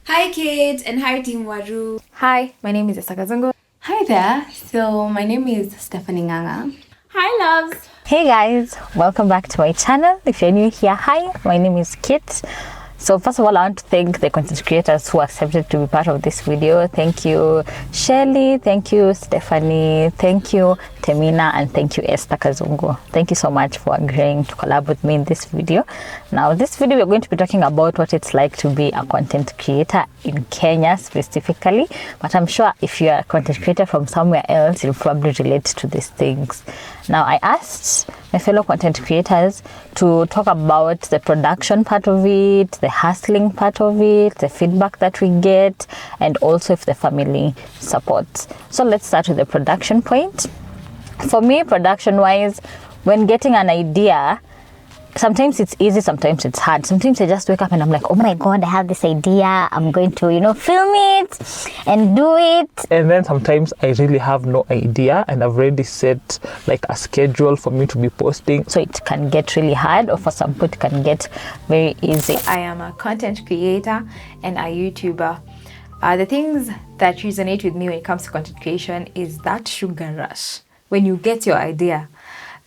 Hi kids and hi Team Waru. Hi, my name is Esther Kazungu. Hi there. So my name is Stephanie Nganga. Hi loves. Hey guys, welcome back to my channel. If you're new here, hi, my name is Kit. So first of all, I want to thank the content creators who accepted to be part of this video. Thank you Shelly, thank you Stephanie, thank you Temina, and thank you Esther Kazungu. Thank you so much for agreeing to collab with me in this video. Now this video we're going to be talking about what it's like to be a content creator in Kenya specifically, but I'm sure if you're a content creator from somewhere else, you'll probably relate to these things. Now I asked my fellow content creators to talk about the production part of it, the hustling part of it, the feedback that we get, and also if the family supports. So let's start with the production point. For me, production wise, when getting an idea, sometimes it's easy, sometimes it's hard. Sometimes I just wake up and I'm like, oh my god, I have this idea, I'm going to film it and do it. And then sometimes I really have no idea and I've already set like a schedule for me to be posting. So it can get really hard, or for some people it can get very easy. I am a content creator and a YouTuber. The things that resonate with me when it comes to content creation is that sugar rush. When you get your idea,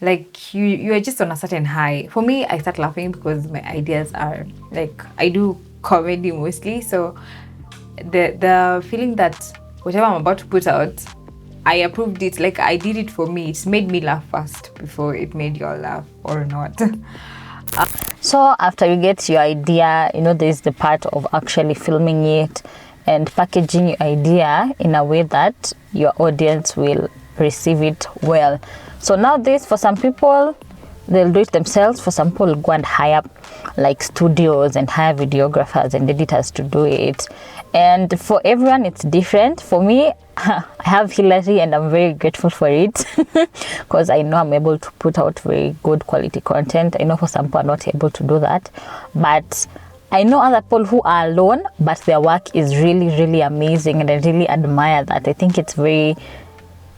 like you are just on a certain high. For me, I start laughing because my ideas are like, I do comedy mostly, so the feeling that whatever I'm about to put out, I approved it, like I did it for me. It's made me laugh first before it made you all laugh or not. So after you get your idea, there's the part of actually filming it and packaging your idea in a way that your audience will receive it well. So now this, for some people, they'll do it themselves. For some people, go and hire like studios and hire videographers and editors to do it. And for everyone, it's different. For me, I have Hillary and I'm very grateful for it because I know I'm able to put out very good quality content. I know for some people are not able to do that, but I know other people who are alone, but their work is really, really amazing, and I really admire that. I think it's very,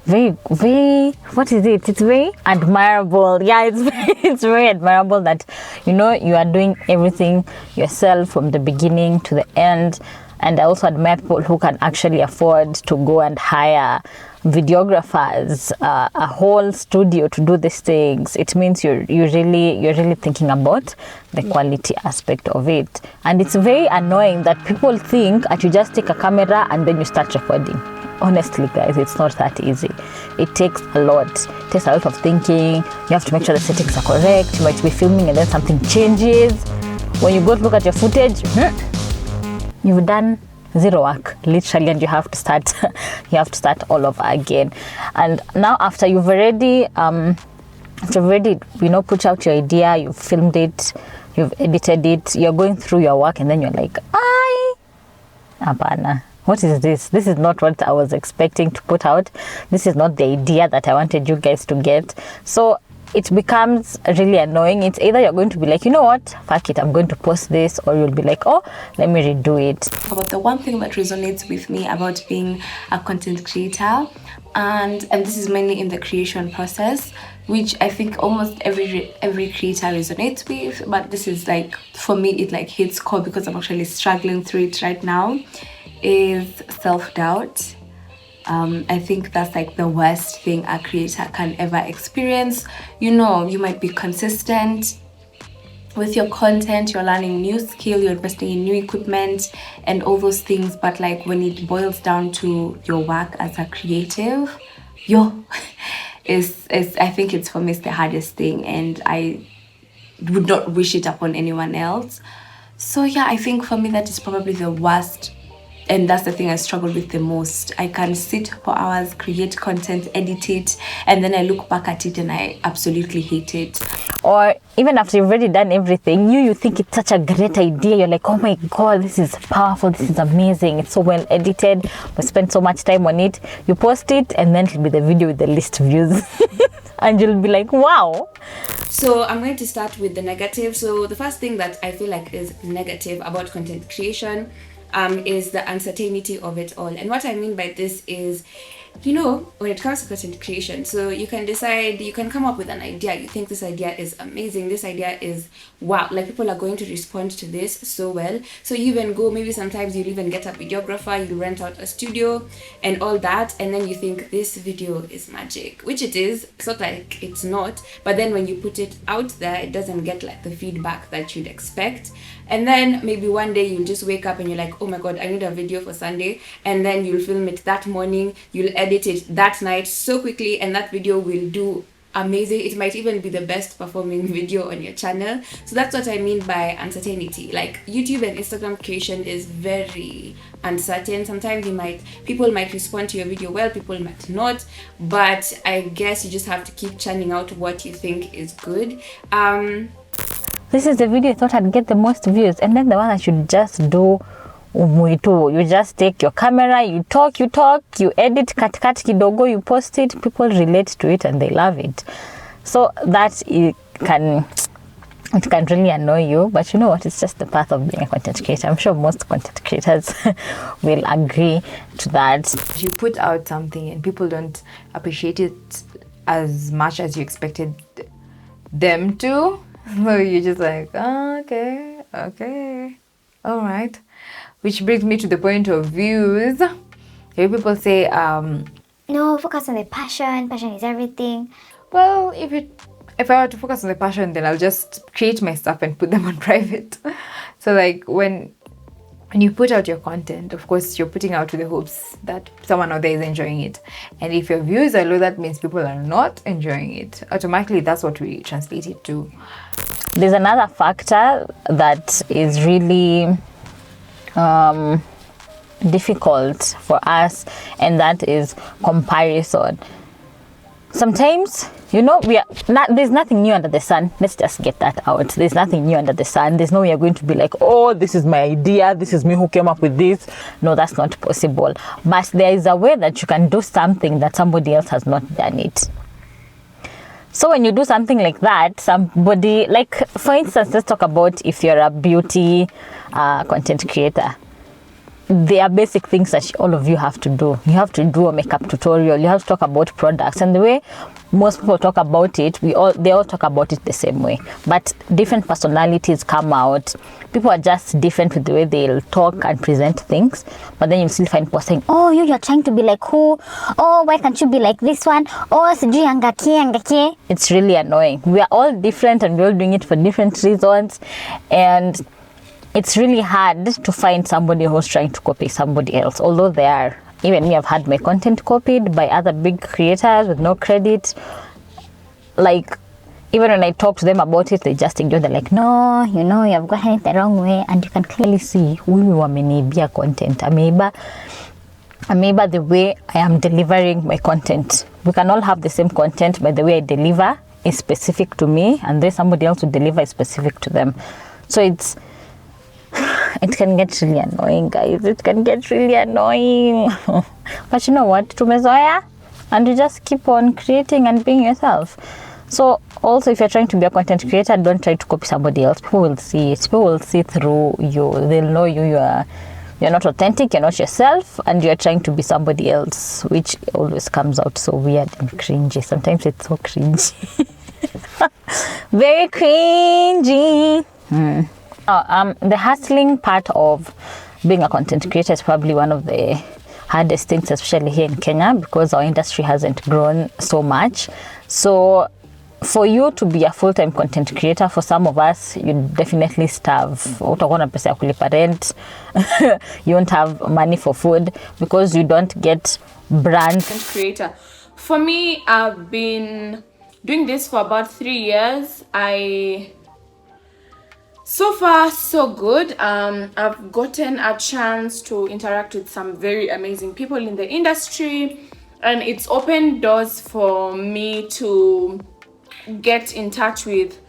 what is it? It's very admirable. Yeah, it's very admirable that you are doing everything yourself from the beginning to the end. And I also admire people who can actually afford to go and hire videographers, a whole studio to do these things. It means you're really thinking about the quality aspect of it. And it's very annoying that people think that you just take a camera and then you start recording. Honestly guys, it's not that easy. It takes a lot. It takes a lot of thinking. You have to make sure the settings are correct. You might be filming and then something changes. When you go to look at your footage, you've done zero work literally, and you have to start all over again. And now after you've already put out your idea, you've filmed it, you've edited it, you're going through your work, and then you're like, apana, what is this? This is not what I was expecting to put out. This is not the idea that I wanted you guys to get. So it becomes really annoying. It's either you're going to be like, you know what, fuck it, I'm going to post this, or you'll be like, oh, let me redo it. About the one thing that resonates with me about being a content creator, and this is mainly in the creation process, which I think almost every creator resonates with, but this is like, for me, it like hits core because I'm actually struggling through it right now, is self-doubt. I think that's like the worst thing a creator can ever experience. You might be consistent with your content, you're learning new skill, you're investing in new equipment and all those things, but like when it boils down to your work as a creative, I think it's, for me, it's the hardest thing, and I would not wish it upon anyone else. So yeah, I think for me that is probably the worst. And that's the thing I struggle with the most. I can sit for hours, create content, edit it, and then I look back at it and I absolutely hate it. Or even after you've already done everything, you think it's such a great idea. You're like, oh my god, this is powerful, this is amazing, it's so well edited, we spent so much time on it. You post it and then it'll be the video with the least views. And you'll be like, wow. So I'm going to start with the negative. So the first thing that I feel like is negative about content creation is the uncertainty of it all. And what I mean by this is You know, when it comes to content creation, so you can decide, you can come up with an idea. You think this idea is amazing, this idea is wow, like people are going to respond to this so well. So you even go, maybe sometimes you'll even get a videographer, you'll rent out a studio and all that, and then you think this video is magic, which it is. It's not like it's not, but then when you put it out there, it doesn't get like the feedback that you'd expect. And then maybe one day you'll just wake up and you're like, oh my god, I need a video for Sunday, and then you'll film it that morning, you'll edit it that night so quickly, and that video will do amazing. It might even be the best performing video on your channel. So that's what I mean by uncertainty. Like YouTube and Instagram creation is very uncertain. Sometimes people might respond to your video well, people might not, but I guess you just have to keep churning out what you think is good. This is the video I thought I'd get the most views, and then the one I should just do umuitu. You just take your camera, you talk, you edit, cut kidogo, you post it, people relate to it and they love it. So that it can really annoy you, but you know what, it's just the path of being a content creator. I'm sure most content creators will agree to that. You put out something and people don't appreciate it as much as you expected them to. So you're just like, oh, okay, all right. Which brings me to the point of views. Here people say, no, focus on the passion. Passion is everything. Well, if I were to focus on the passion, then I'll just create my stuff and put them on private. So like when you put out your content, of course, you're putting out with the hopes that someone out there is enjoying it. And if your views are low, that means people are not enjoying it. Automatically, that's what we translate it to. There's another factor that is really difficult for us, and that is comparison. Sometimes, you know, there's nothing new under the sun. Let's just get that out. There's nothing new under the sun. There's no way you're going to be like, oh, this is my idea, this is me who came up with this. No, that's not possible. But there is a way that you can do something that somebody else has not done it. So when you do something like that, somebody, like for instance, let's talk about if you're a beauty content creator. There are basic things that all of you have to do. You have to do a makeup tutorial. You have to talk about products, and the way most people talk about it, they all talk about it the same way. But different personalities come out. People are just different with the way they'll talk and present things. But then you still find people saying, "Oh, you're trying to be like who? Oh, why can't you be like this one? Oh, sijui angake." It's really annoying. We are all different, and we're all doing it for different reasons, and it's really hard to find somebody who's trying to copy somebody else, although they are. Even me, I've had my content copied by other big creators with no credit. Like, even when I talk to them about it, they just ignore. They're like, no, you know, you've gotten it the wrong way. And you can clearly see who wameniibia content. Ameiba the way I am delivering my content. We can all have the same content, but the way I deliver is specific to me, and then somebody else will deliver is specific to them. So it can get really annoying, guys. It can get really annoying. But you know what? Tumezoea, and you just keep on creating and being yourself. So also, if you're trying to be a content creator, don't try to copy somebody else. People will see it. People will see through you. They'll know you're not authentic. You're not yourself, and you're trying to be somebody else, which always comes out so weird and cringy. Sometimes it's so cringy. Very cringy. The hustling part of being a content creator is probably one of the hardest things, especially here in Kenya, because our industry hasn't grown so much. So for you to be a full-time content creator, for some of us, you definitely starve. Utakuwa pesa ya kulipa rent. You won't have money for food because you don't get brands. Content creator. For me, I've been doing this for about 3 years. So far, so good. I've gotten a chance to interact with some very amazing people in the industry, and it's opened doors for me to get in touch with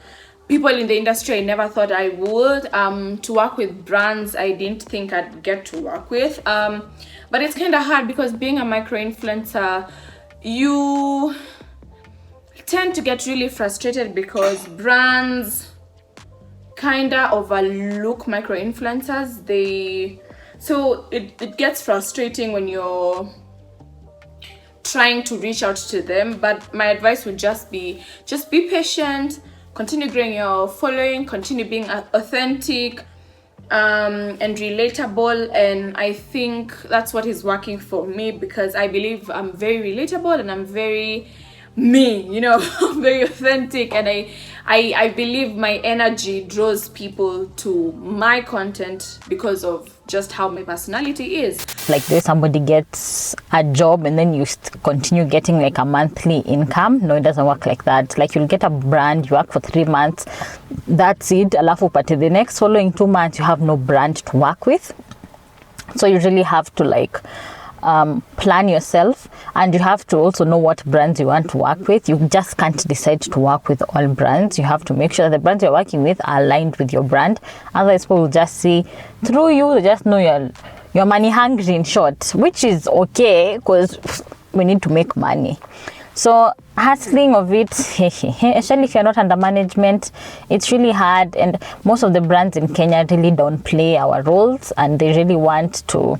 people in the industry I never thought I would, to work with brands I didn't think I'd get to work with. But it's kind of hard because being a micro-influencer, you tend to get really frustrated because brands kinda overlook micro-influencers. So it gets frustrating when you're trying to reach out to them. But my advice would just be patient, continue growing your following, continue being authentic, and relatable. And I think that's what is working for me, because I believe I'm very relatable and I'm very me, you know. I'm very authentic, and I believe my energy draws people to my content because of just how my personality is. Like there's somebody gets a job and then you continue getting like a monthly income. No, it doesn't work like that. Like you'll get a brand, you work for 3 months, that's it. Alafu pate the next following 2 months you have no brand to work with. So you really have to like plan yourself, and you have to also know what brands you want to work with. You just can't decide to work with all brands. You have to make sure that the brands you're working with are aligned with your brand. Otherwise people will just see through you. They just know you're money hungry, in short, which is okay because we need to make money. So hustling of it, especially if you're not under management, it's really hard. And most of the brands in Kenya really don't play our roles, and they really want to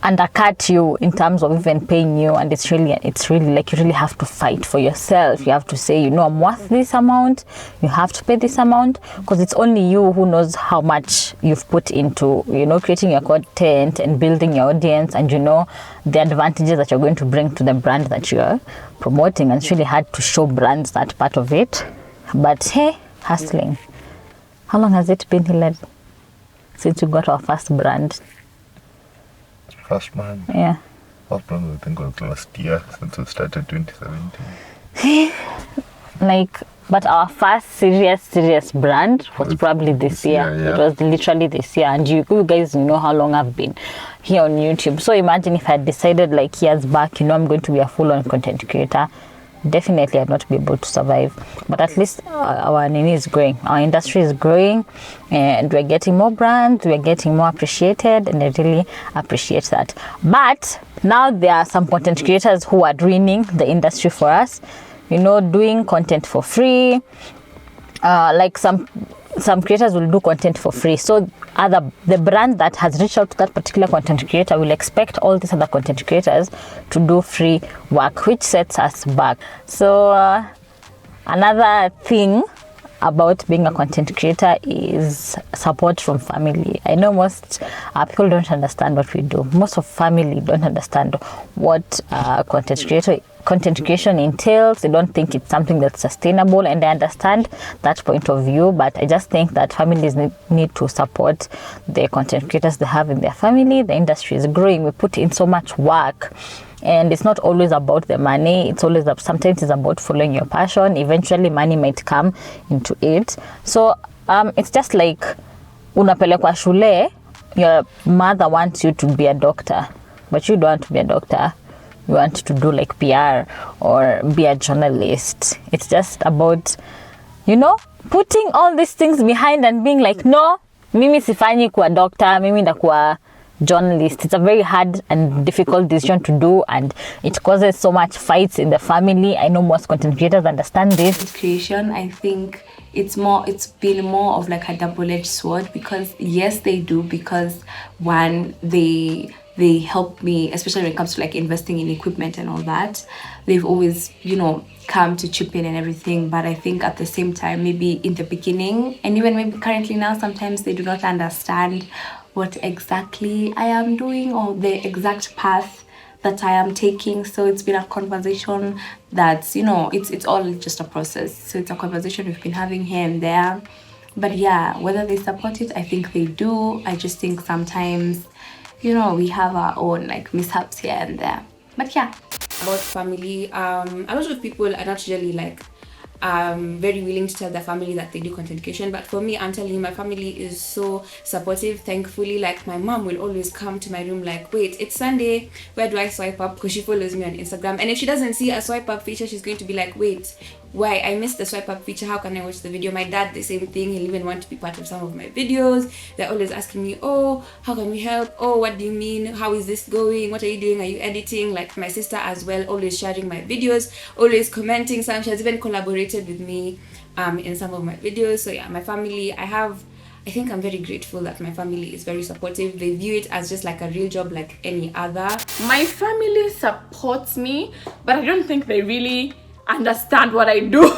undercut you in terms of even paying you. And it's really like you really have to fight for yourself. You have to say, you know, I'm worth this amount, you have to pay this amount, because it's only you who knows how much you've put into, you know, creating your content and building your audience, and you know the advantages that you're going to bring to the brand that you're promoting. And it's really hard to show brands that part of it. But hey, hustling. How long has it been, Hilary, since we got our first brand? First brand? Yeah. First brand, I think, was last year, since we started 2017. Like, but our first serious brand was probably this year. Yeah. It was literally this year. And you guys know how long I've been here on YouTube. So imagine if I had decided like years back, you know, I'm going to be a full-on content creator. Definitely I'd not be able to survive. But at least our nini is growing. Our industry is growing, and we're getting more brands, we're getting more appreciated, and I really appreciate that. But now there are some content creators who are ruining the industry for us, you know, doing content for free. Like some creators will do content for free, so the brand that has reached out to that particular content creator will expect all these other content creators to do free work, which sets us back. So another thing about being a content creator is support from family. I know most people don't understand what we do. Most of family don't understand what content creation entails. They don't think it's something that's sustainable, and I understand that point of view, but I just think that families need to support the content creators they have in their family. The industry is growing. We put in so much work, and it's not always about the money. It's always sometimes it's about following your passion. Eventually money might come into it. So it's just like unapelekwa shule, your mother wants you to be a doctor, but you don't want to be a doctor. You want to do like PR or be a journalist. It's just about, you know, putting all these things behind and being like, no, mimi sifanyi kuwa doctor, mimi ndakuwa journalist. It's a very hard and difficult decision to do, and it causes so much fights in the family. I know most content creators understand this. Creation, I think it's been more of like a double-edged sword, because yes, they do, because one, they help me, especially when it comes to like investing in equipment and all that. They've always, you know, come to chip in and everything. But I think at the same time, maybe in the beginning, and even maybe currently now, sometimes they do not understand what exactly I am doing or the exact path that I am taking. So it's been a conversation that's, you know, it's all just a process. So it's a conversation we've been having here and there. But yeah, whether they support it, I think they do. I just think sometimes, you know, we have our own like mishaps here and there. But yeah. About family, a lot of people are not really like very willing to tell their family that they do content creation, but for me, I'm telling you, my family is so supportive, thankfully. Like my mom will always come to my room like, wait, it's Sunday, where do I swipe up? Because she follows me on Instagram, and if she doesn't see a swipe up feature, she's going to be like, wait, why? I missed the swipe up feature, how can I watch the video? My dad, the same thing, he'll even want to be part of some of my videos. They're always asking me, oh, how can we help? Oh, what do you mean? How is this going? What are you doing? Are you editing? Like my sister as well, always sharing my videos, always commenting. Some she has even collaborated with me in some of my videos. So yeah, my family, I I think I'm very grateful that my family is very supportive. They view it as just like a real job like any other. My family supports me, but I don't think they really understand what I do.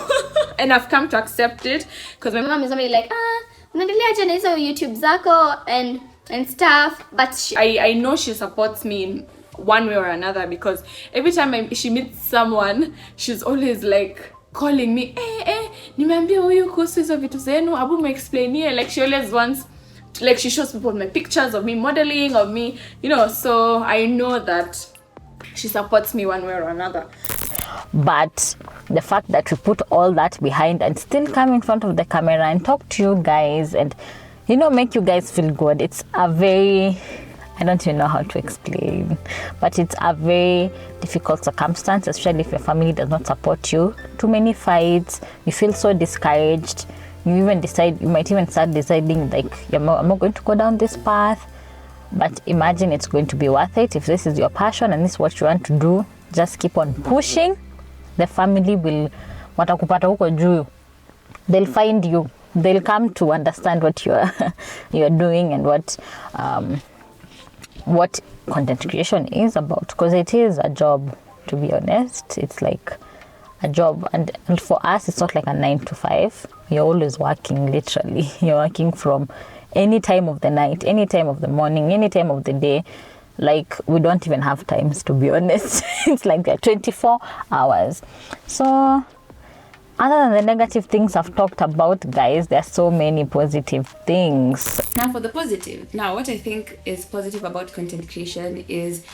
And I've come to accept it because my mom is normally like, unaendelea aje na hizo YouTube zako and stuff, but I know she supports me in one way or another, because every time she meets someone, she's always like calling me, nimeambia huyu kuhusu hizo vitu zenu, abu me-explainie. Like she always wants, like she shows people my pictures of me modeling, of me, so I know that she supports me one way or another. But the fact that we put all that behind and still come in front of the camera and talk to you guys and, make you guys feel good, it's a very, I don't even know how to explain, but it's a very difficult circumstance, especially if your family does not support you. Too many fights, you feel so discouraged. You might even start deciding like, I'm not going to go down this path. But imagine it's going to be worth it. If this is your passion and this is what you want to do, just keep on pushing. The family will, watakupata huko juu. They'll find you. They'll come to understand what you're doing and what content creation is about, because it is a job, to be honest. It's like a job, and for us it's not like a 9 to 5. You're always working, literally. You're working from any time of the night, any time of the morning, any time of the day. Like, we don't even have times, to be honest. It's like they're 24 hours. So other than the negative things I've talked about, guys, there are so many positive things. Now for the positive. Now what I think is positive about content creation is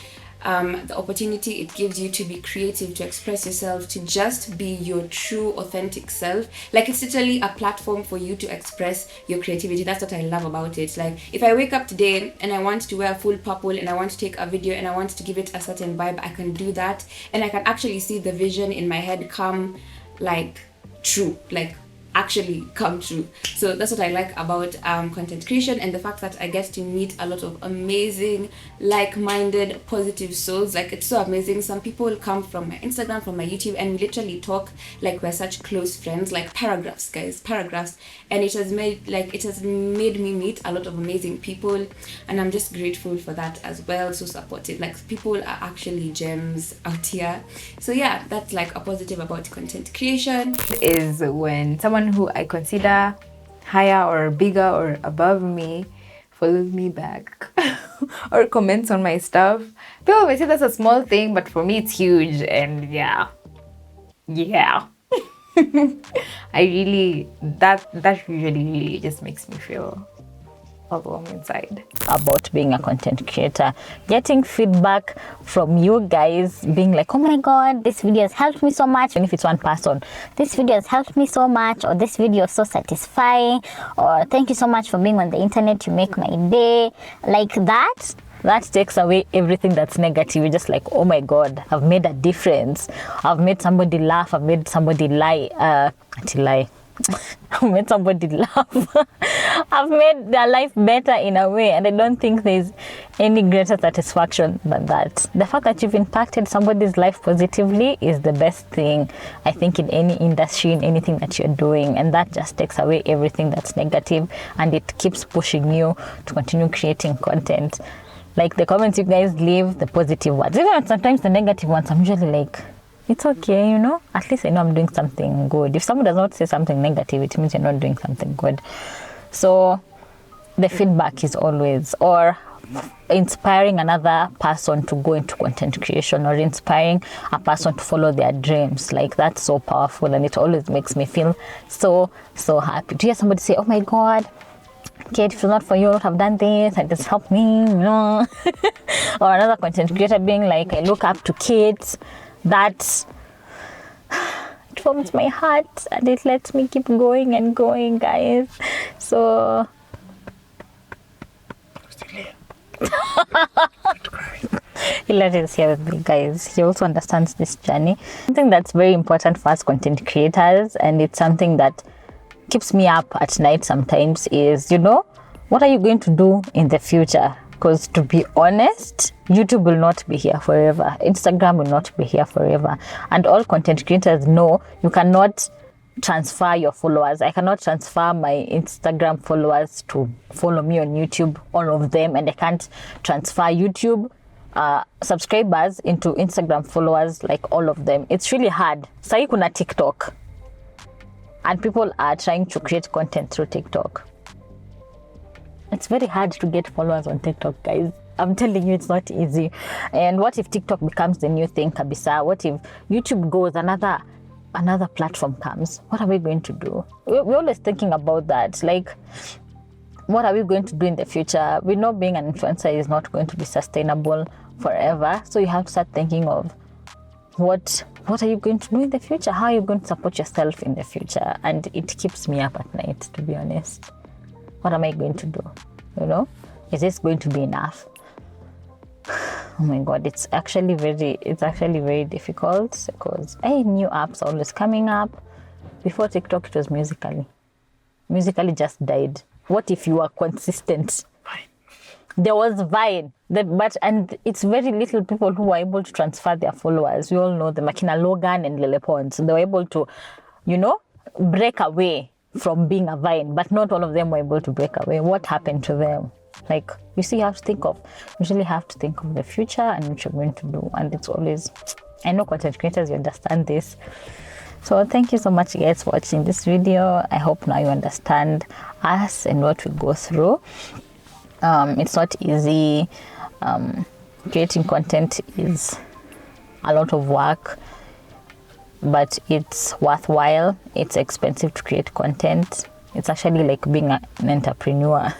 the opportunity it gives you to be creative, to express yourself, to just be your true authentic self. Like, it's literally a platform for you to express your creativity. That's what I love about it. Like, if I wake up today and I want to wear full purple and I want to take a video and I want to give it a certain vibe, I can do that, and I can actually see the vision in my head come like true, like actually come true. So that's what I like about content creation, and the fact that I get to meet a lot of amazing, like-minded, positive souls. Like, it's so amazing. Some people come from my Instagram, from my YouTube, and we literally talk like we're such close friends, like paragraphs, guys, paragraphs. And it has made me meet a lot of amazing people, and I'm just grateful for that as well. So supportive. Like, people are actually gems out here. So yeah, that's like a positive about content creation. Is when someone who I consider higher or bigger or above me follows me back or comments on my stuff. People may say that's a small thing, but for me it's huge. And yeah. I really, that really just makes me feel overwhelmed inside. About being a content creator, getting feedback from you guys, being like, oh my god, this video has helped me so much. And if it's one person, this video has helped me so much, or this video is so satisfying, or thank you so much for being on the internet, you make my day. Like that takes away everything that's negative. You're just like, oh my god, I've made a difference. I've made somebody laugh. I've made somebody I've made somebody laugh. I've made their life better in a way, and I don't think there's any greater satisfaction than that. The fact that you've impacted somebody's life positively is the best thing, I think, in any industry, in anything that you're doing, and that just takes away everything that's negative, and it keeps pushing you to continue creating content. Like, the comments you guys leave, the positive ones, even sometimes the negative ones, I'm usually like, it's okay, at least I know I'm doing something good. If someone does not say something negative, it means you're not doing something good. So the feedback is always, or inspiring another person to go into content creation, or inspiring a person to follow their dreams. Like, that's so powerful, and it always makes me feel so happy to hear somebody say, oh my god, Kate, if it's not for you, I would have done this, and this helped me, Or another content creator being like, I look up to kids. That it warms my heart, and it lets me keep going and going, guys. So Hilary is here with me, guys. He also understands this journey. Something that's very important for us content creators, and it's something that keeps me up at night sometimes, is, what are you going to do in the future? Because, to be honest, YouTube will not be here forever. Instagram will not be here forever. And all content creators know you cannot transfer your followers. I cannot transfer my Instagram followers to follow me on YouTube, all of them, and I can't transfer YouTube subscribers into Instagram followers, like all of them. It's really hard. Sai kuna TikTok, and people are trying to create content through TikTok. It's very hard to get followers on TikTok, guys. I'm telling you, it's not easy. And what if TikTok becomes the new thing, kabisa? What if YouTube goes, another platform comes? What are we going to do? We're always thinking about that. Like, what are we going to do in the future? We know being an influencer is not going to be sustainable forever. So you have to start thinking of what are you going to do in the future? How are you going to support yourself in the future? And it keeps me up at night, to be honest. What am I going to do? You know, is this going to be enough? Oh my god, it's actually very difficult, because new apps are always coming up. Before TikTok, it was Musical.ly just died. What if you are consistent? There was Vine, and it's very little people who were able to transfer their followers. We all know the Makina Logan and Lele Pons. They were able to, break away from being a Vine, but not all of them were able to break away. What happened to them? Like, you see, you really have to think of the future and what you're going to do. And it's always, I know content creators, you understand this. So thank you so much, guys, for watching this video. I hope now you understand us and what we go through. It's not easy. Creating content is a lot of work, but it's worthwhile. It's expensive to create content. It's actually like being an entrepreneur.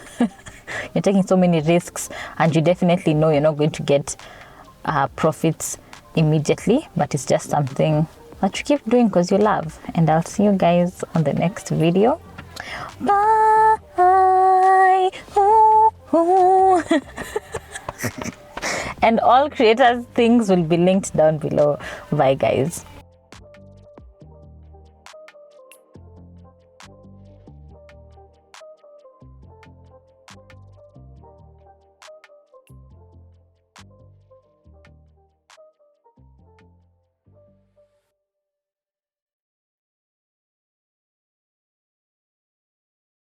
You're taking so many risks, and you definitely know you're not going to get profits immediately, but it's just something that you keep doing because you love. And I'll see you guys on the next video. Bye. Ooh, ooh. And all creators' things will be linked down below. Bye, guys.